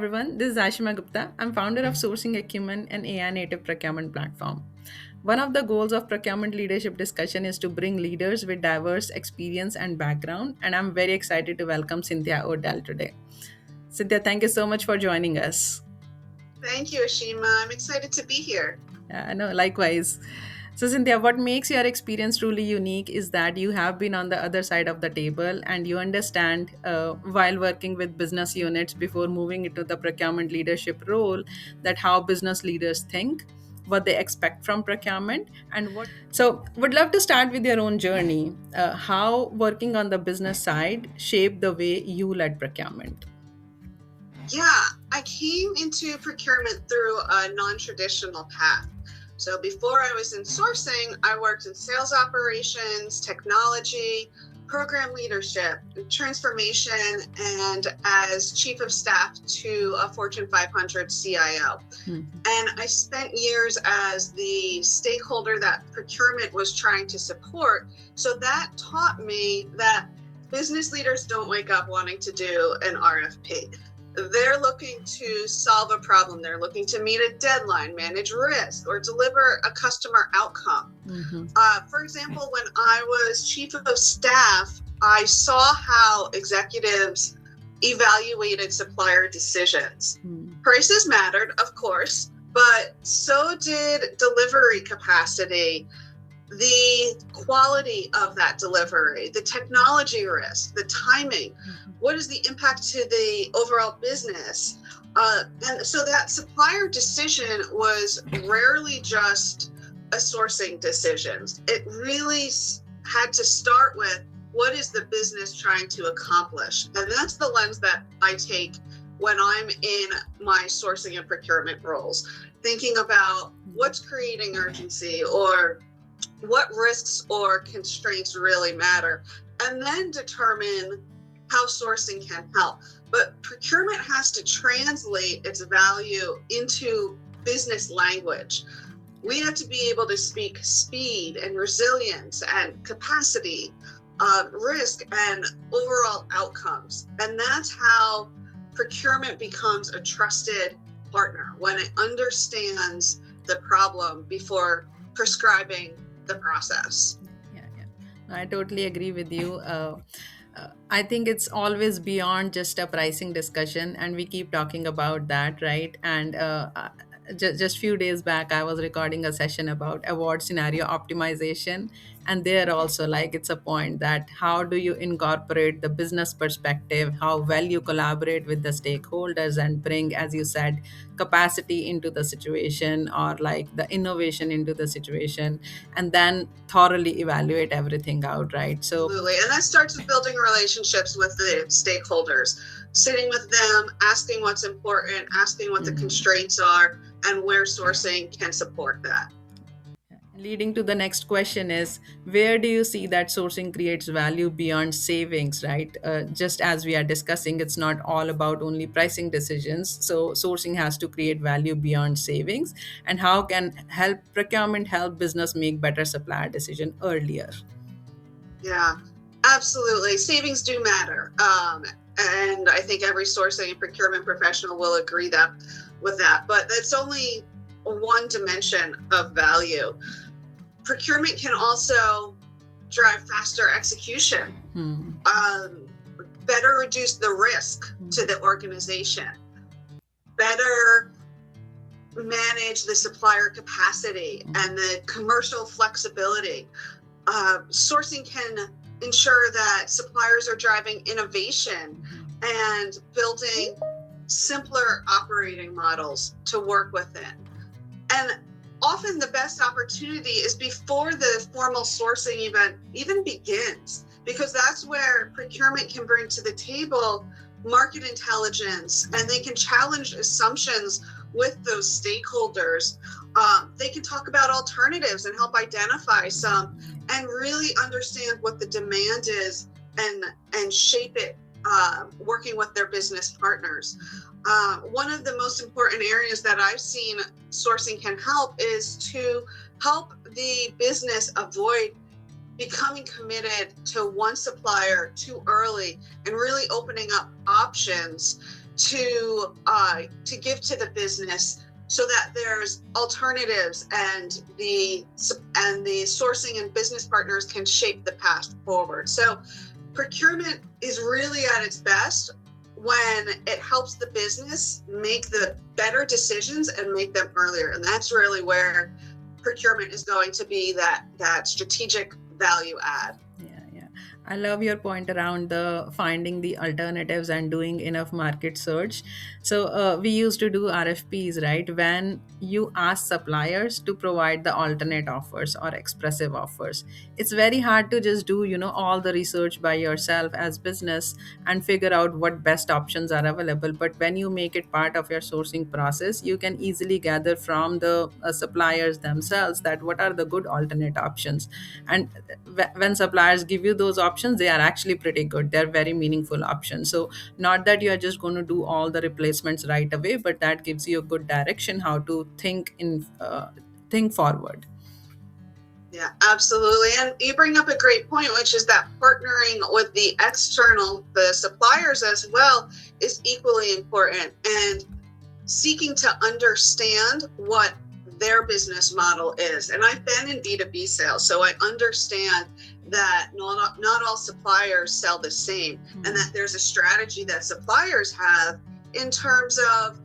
Everyone, this is Aashima Gupta. I'm founder of Sourcing Acumen, an AI native procurement platform. One of the goals of Procurement Leadership Discussion is to bring leaders with diverse experience and background, and I'm very excited to welcome Cynthia O'Dell today. Cynthia, thank you so much for joining us. Thank you, Aashima. I'm excited to be here. No, likewise. So, Cynthia, what makes your experience truly unique is that you have been on the other side of the table and you understand while working with business units before moving into the procurement leadership role that how business leaders think, what they expect from procurement, and what. So, would love to start with your own journey. How working on the business side shaped the way you led procurement? Yeah, I came into procurement through a non-traditional path. So before I was in sourcing, I worked in sales operations, technology, program leadership, transformation, and as chief of staff to a Fortune 500 CIO. And I spent years as the stakeholder that procurement was trying to support. So that taught me that business leaders don't wake up wanting to do an RFP. They're looking to solve a problem. They're looking to meet a deadline, manage risk, or deliver a customer outcome. For example, when I was chief of staff, I saw how executives evaluated supplier decisions. Prices mattered, of course, but so did delivery capacity, the quality of that delivery, the technology risk, the timing. What is the impact to the overall business? And so that supplier decision was rarely just a sourcing decision. It really had to start with what is the business trying to accomplish? And that's the lens that I take when I'm in my sourcing and procurement roles, thinking about what's creating urgency or what risks or constraints really matter, and then determine how sourcing can help. But procurement has to translate its value into business language. We have to be able to speak speed and resilience and capacity, risk and overall outcomes. And that's how procurement becomes a trusted partner, when it understands the problem before prescribing the process. Yeah. I totally agree with you. I think it's always beyond just a pricing discussion, and we keep talking about that, right? And just few days back, I was recording a session about award scenario optimization, and there also, like, it's a point that how do you incorporate the business perspective, how well you collaborate with the stakeholders, and bring, as you said, capacity into the situation or like the innovation into the situation, and then thoroughly evaluate everything out, right? So Absolutely. And that starts with building relationships with the stakeholders, sitting with them, asking what's important, asking what the constraints are, and where sourcing can support that. leading to the next question is, where do you see that sourcing creates value beyond savings, right? Just as we are discussing, it's not all about only pricing decisions, so sourcing has to create value beyond savings. And how can help procurement help business make better supplier decision earlier? Yeah, absolutely. Savings do matter. And I think every sourcing and procurement professional will agree that with that, but that's only one dimension of value. Procurement can also drive faster execution, better reduce the risk to the organization, better manage the supplier capacity and the commercial flexibility. Sourcing can ensure that suppliers are driving innovation and building simpler operating models to work within. And often the best opportunity is before the formal sourcing event even begins, because that's where procurement can bring to the table market intelligence, and they can challenge assumptions with those stakeholders. They can talk about alternatives and help identify some and really understand what the demand is and shape it, working with their business partners. One of the most important areas that I've seen sourcing can help is to help the business avoid becoming committed to one supplier too early and really opening up options to give to the business so that there's alternatives and the sourcing and business partners can shape the path forward. So procurement is really at its best when it helps the business make the better decisions and make them earlier. And that's really where procurement is going to be that strategic value add. Yeah. I love your point around the finding the alternatives and doing enough market search. So we used to do RFPs, right? When you ask suppliers to provide the alternate offers or expressive offers, it's very hard to just do, all the research by yourself as business and figure out what best options are available. But when you make it part of your sourcing process, you can easily gather from the suppliers themselves that what are the good alternate options. And when suppliers give you those options, they are actually pretty good. They're very meaningful options. So not that you are just going to do all the replacements right away, but that gives you a good direction how to think forward. Yeah, absolutely. And you bring up a great point, which is that partnering with the suppliers as well, is equally important, and seeking to understand what their business model is. And I've been in B2B sales, so I understand that not all suppliers sell the same, and that there's a strategy that suppliers have in terms of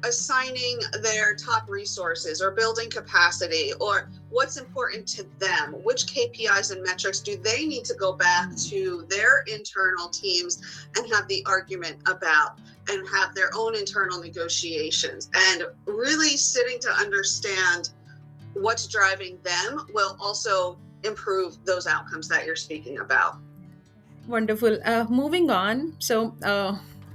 assigning their top resources or building capacity, or what's important to them, which KPIs and metrics do they need to go back to their internal teams and have the argument about, and have their own internal negotiations. And really sitting to understand what's driving them will also improve those outcomes that you're speaking about. Wonderful. Moving on. So,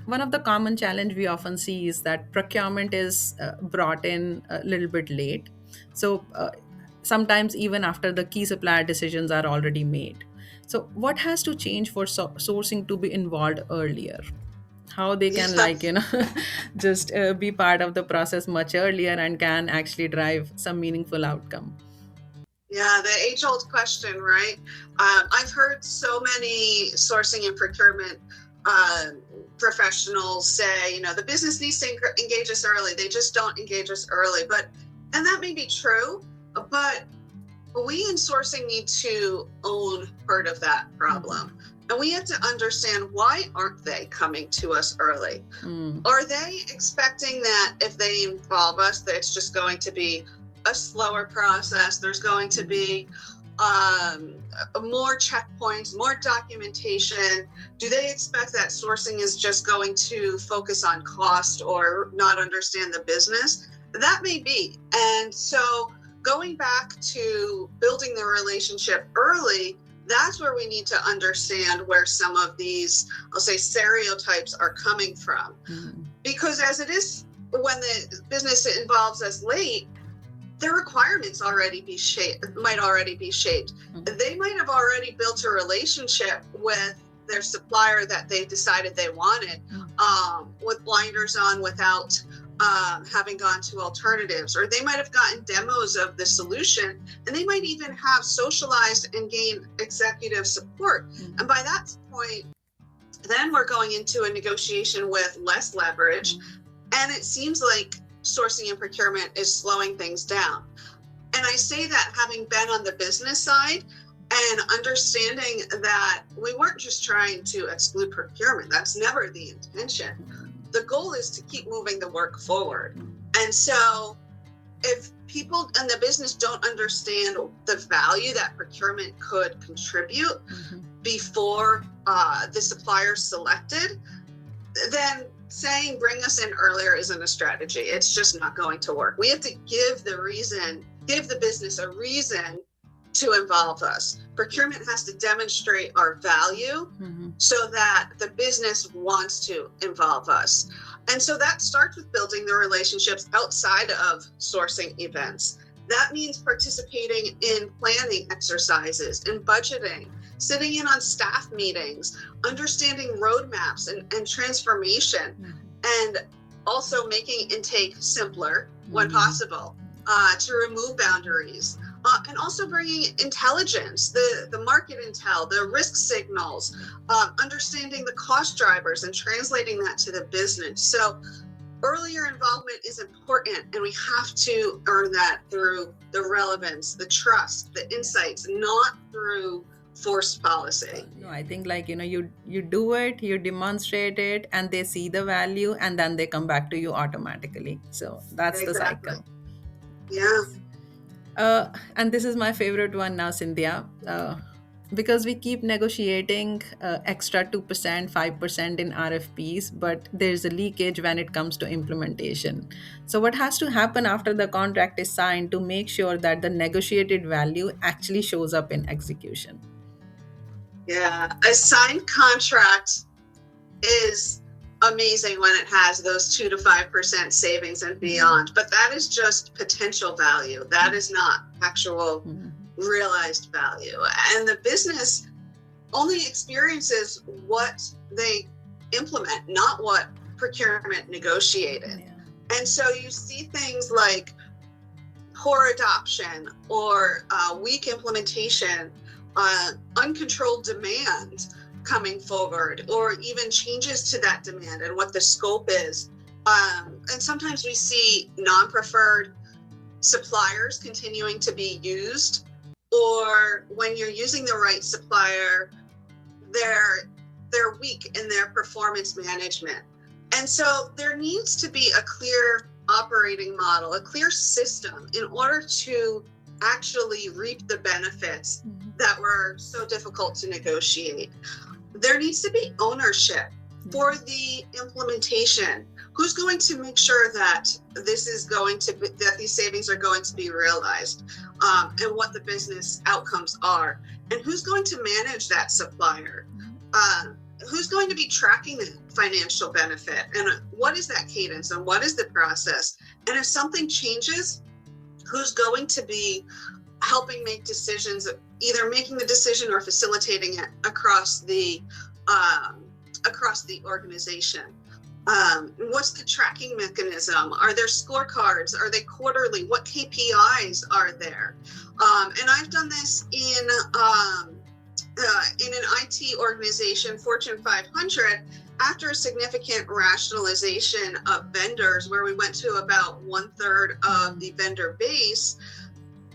one of the common challenge we often see is that procurement is brought in a little bit late. So, sometimes even after the key supplier decisions are already made. So, what has to change for sourcing to be involved earlier? How they can, Yeah. just be part of the process much earlier and can actually drive some meaningful outcome. Yeah, the age-old question, right? I've heard so many sourcing and procurement professionals say, the business needs to engage us early. They just don't engage us early. And that may be true, but we in sourcing need to own part of that problem. And we have to understand, why aren't they coming to us early? Are they expecting that if they involve us, that it's just going to be a slower process? There's going to be more checkpoints, more documentation. Do they expect that sourcing is just going to focus on cost or not understand the business? That may be. And so going back to building the relationship early, that's where we need to understand where some of these, I'll say, stereotypes are coming from. Because as it is, when the business involves us late, their requirements might already be shaped. They might have already built a relationship with their supplier that they decided they wanted, with blinders on, without having gone to alternatives. Or they might have gotten demos of the solution, and they might even have socialized and gained executive support. And by that point, then we're going into a negotiation with less leverage. And it seems like sourcing and procurement is slowing things down. And I say that having been on the business side and understanding that we weren't just trying to exclude procurement. That's never the intention. The goal is to keep moving the work forward. And so if people in the business don't understand the value that procurement could contribute before the supplier selected, then saying bring us in earlier isn't a strategy. It's just not going to work. We have to give the business a reason to involve us. Procurement has to demonstrate our value so that the business wants to involve us. And so that starts with building the relationships outside of sourcing events. That means participating in planning exercises and budgeting, sitting in on staff meetings, understanding roadmaps and transformation, and also making intake simpler when possible, to remove boundaries. And also bringing intelligence, the market intel, the risk signals, understanding the cost drivers and translating that to the business. So earlier involvement is important, and we have to earn that through the relevance, the trust, the insights, not through forced policy. No, I think, like, you do it, you demonstrate it, and they see the value, and then they come back to you automatically. So that's the Exactly. cycle. Yeah. And this is my favorite one now, Cynthia, because we keep negotiating extra 2%, 5% in RFPs, but there's a leakage when it comes to implementation. So, what has to happen after the contract is signed to make sure that the negotiated value actually shows up in execution? Yeah. A signed contract is amazing when it has those 2 to 5% savings and beyond, but that is just potential value. That is not actual Mhm. realized value. And the business only experiences what they implement, not what procurement negotiated. Yeah. And so you see things like poor adoption or weak implementation, uncontrolled demand coming forward, or even changes to that demand and what the scope is. And sometimes we see non-preferred suppliers continuing to be used, or when you're using the right supplier, they're weak in their performance management. And so there needs to be a clear operating model, a clear system in order to actually reap the benefits that were so difficult to negotiate. There needs to be ownership for the implementation. Who's going to make sure that this is going to be, that these savings are going to be realized, and what the business outcomes are, and who's going to manage that supplier? Who's going to be tracking the financial benefit, and what is that cadence, and what is the process? And if something changes, who's going to be helping make decisions, either making the decision or facilitating it across the organization? What's the tracking mechanism? Are there scorecards? Are they quarterly? What KPIs are there? And I've done this in an IT organization, Fortune 500, after a significant rationalization of vendors, where we went to about 1/3 of the vendor base.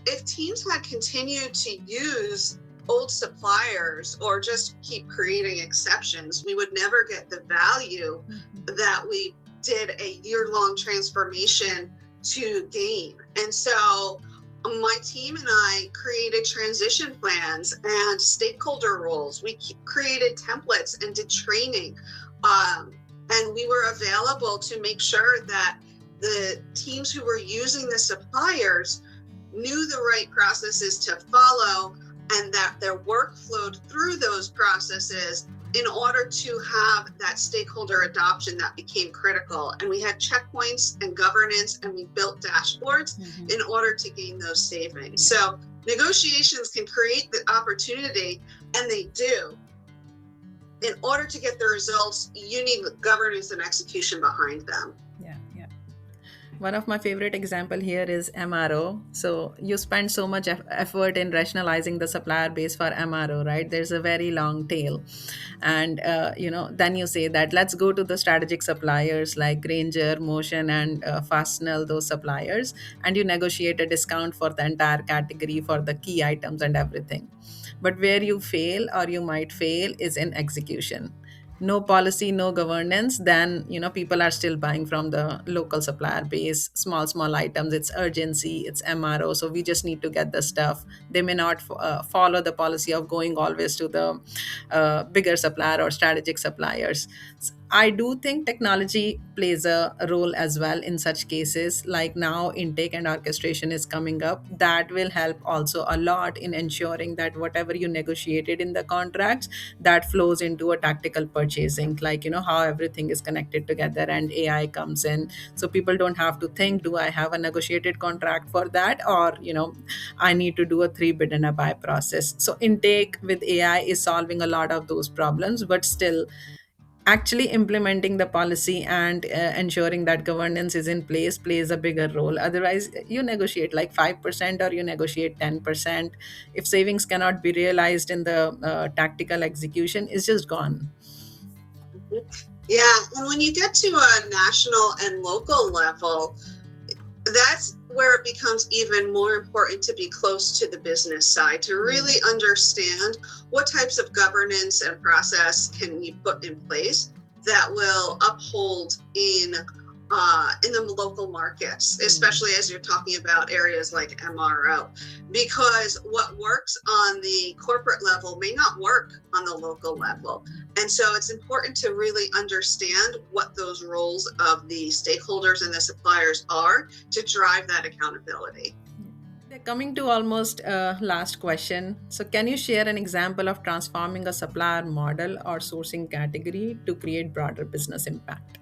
If teams had continued to use old suppliers or just keep creating exceptions, we would never get the value that we did a year-long transformation to gain. And so my team and I created transition plans and stakeholder roles. We created templates and did training. And we were available to make sure that the teams who were using the suppliers knew the right processes to follow, and that their work flowed through those processes in order to have that stakeholder adoption that became critical. And we had checkpoints and governance, and we built dashboards in order to gain those savings. So negotiations can create the opportunity, and they do. In order to get the results, you need governance and execution behind them. Yeah, yeah. One of my favorite example here is MRO. So you spend so much effort in rationalizing the supplier base for MRO, right? There's a very long tail, and then you say that let's go to the strategic suppliers like Granger, Motion, and Fastenal, those suppliers, and you negotiate a discount for the entire category for the key items and everything. But where you fail, or you might fail, is in execution. No policy, no governance, then people are still buying from the local supplier base, small items. It's urgency, it's MRO, so we just need to get the stuff. They may not follow the policy of going always to the bigger supplier or strategic suppliers. I do think technology plays a role as well in such cases. Like now, intake and orchestration is coming up. That will help also a lot in ensuring that whatever you negotiated in the contracts, that flows into a tactical purchasing, like how everything is connected together, and AI comes in. So people don't have to think, do I have a negotiated contract for that, or I need to do a three bid and a buy process. So intake with AI is solving a lot of those problems, but still actually implementing the policy and ensuring that governance is in place plays a bigger role. Otherwise, you negotiate like 5% or you negotiate 10%. If savings cannot be realized in the tactical execution, it's just gone. Yeah, and when you get to a national and local level, that's where it becomes even more important to be close to the business side, to really understand what types of governance and process can you put in place that will uphold in the local markets, especially as you're talking about areas like MRO, because what works on the corporate level may not work on the local level. And so it's important to really understand what those roles of the stakeholders and the suppliers are to drive that accountability. Coming to almost last question. So, can you share an example of transforming a supplier model or sourcing category to create broader business impact?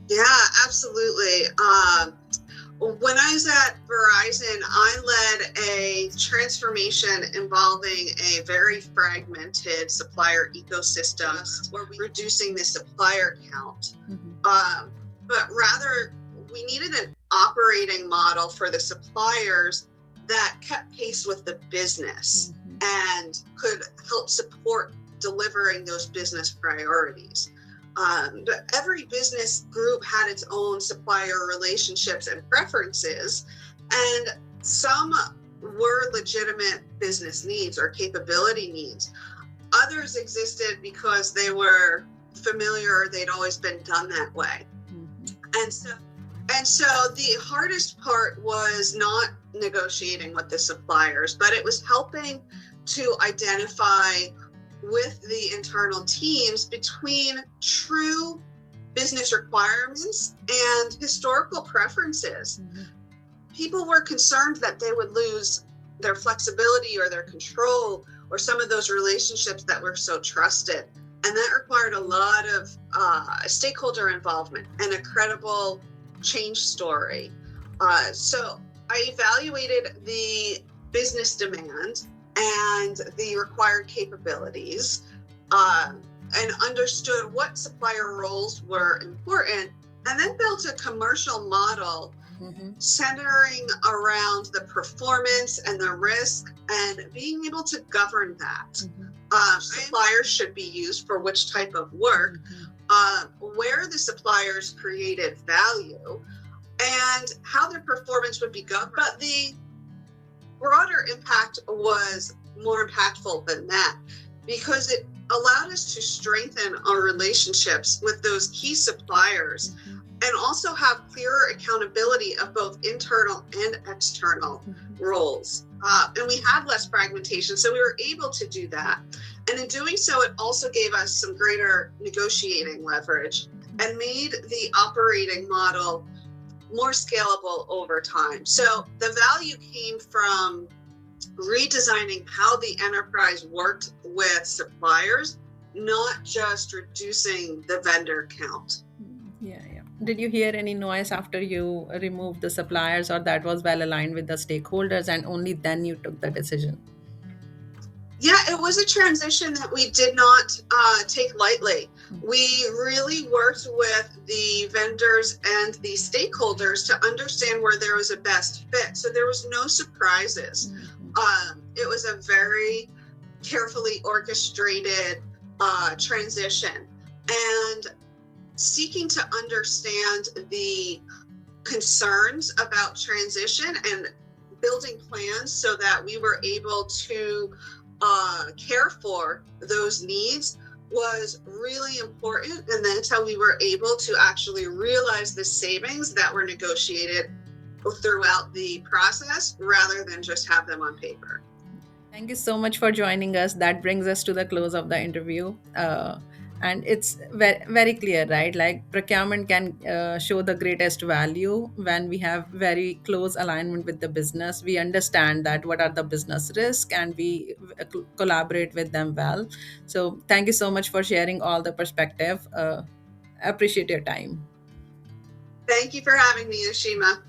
Yeah, absolutely. When I was at Verizon, I led a transformation involving a very fragmented supplier ecosystem where we were reducing the supplier count. But rather, we needed an operating model for the suppliers that kept pace with the business and could help support delivering those business priorities. But every business group had its own supplier relationships and preferences, and some were legitimate business needs or capability needs. Others existed because they were familiar, they'd always been done that way. And so the hardest part was not negotiating with the suppliers, but it was helping to identify with the internal teams between true business requirements and historical preferences. People were concerned that they would lose their flexibility or their control or some of those relationships that were so trusted. And that required a lot of stakeholder involvement and a credible change story. So I evaluated the business demand and the required capabilities, and understood what supplier roles were important, and then built a commercial model centering around the performance and the risk and being able to govern that. Suppliers should be used for which type of work, where the suppliers created value, and how their performance would be governed. But the broader impact was more impactful than that, because it allowed us to strengthen our relationships with those key suppliers and also have clearer accountability of both internal and external roles. And we had less fragmentation, so we were able to do that. And in doing so, it also gave us some greater negotiating leverage and made the operating model more scalable over time. So the value came from redesigning how the enterprise worked with suppliers, not just reducing the vendor count. Yeah. Did you hear any noise after you removed the suppliers, or that was well aligned with the stakeholders and only then you took the decision? Yeah, it was a transition that we did not take lightly. We really worked with the vendors and the stakeholders to understand where there was a best fit. So there was no surprises. It was a very carefully orchestrated transition, and seeking to understand the concerns about transition and building plans so that we were able to care for those needs was really important. And that's how we were able to actually realize the savings that were negotiated throughout the process rather than just have them on paper. Thank you so much for joining us. That brings us to the close of the interview. And it's very, very clear, right? Like procurement can show the greatest value when we have very close alignment with the business. We understand that what are the business risks and we collaborate with them well. So thank you so much for sharing all the perspective. Appreciate your time. Thank you for having me, Aashima.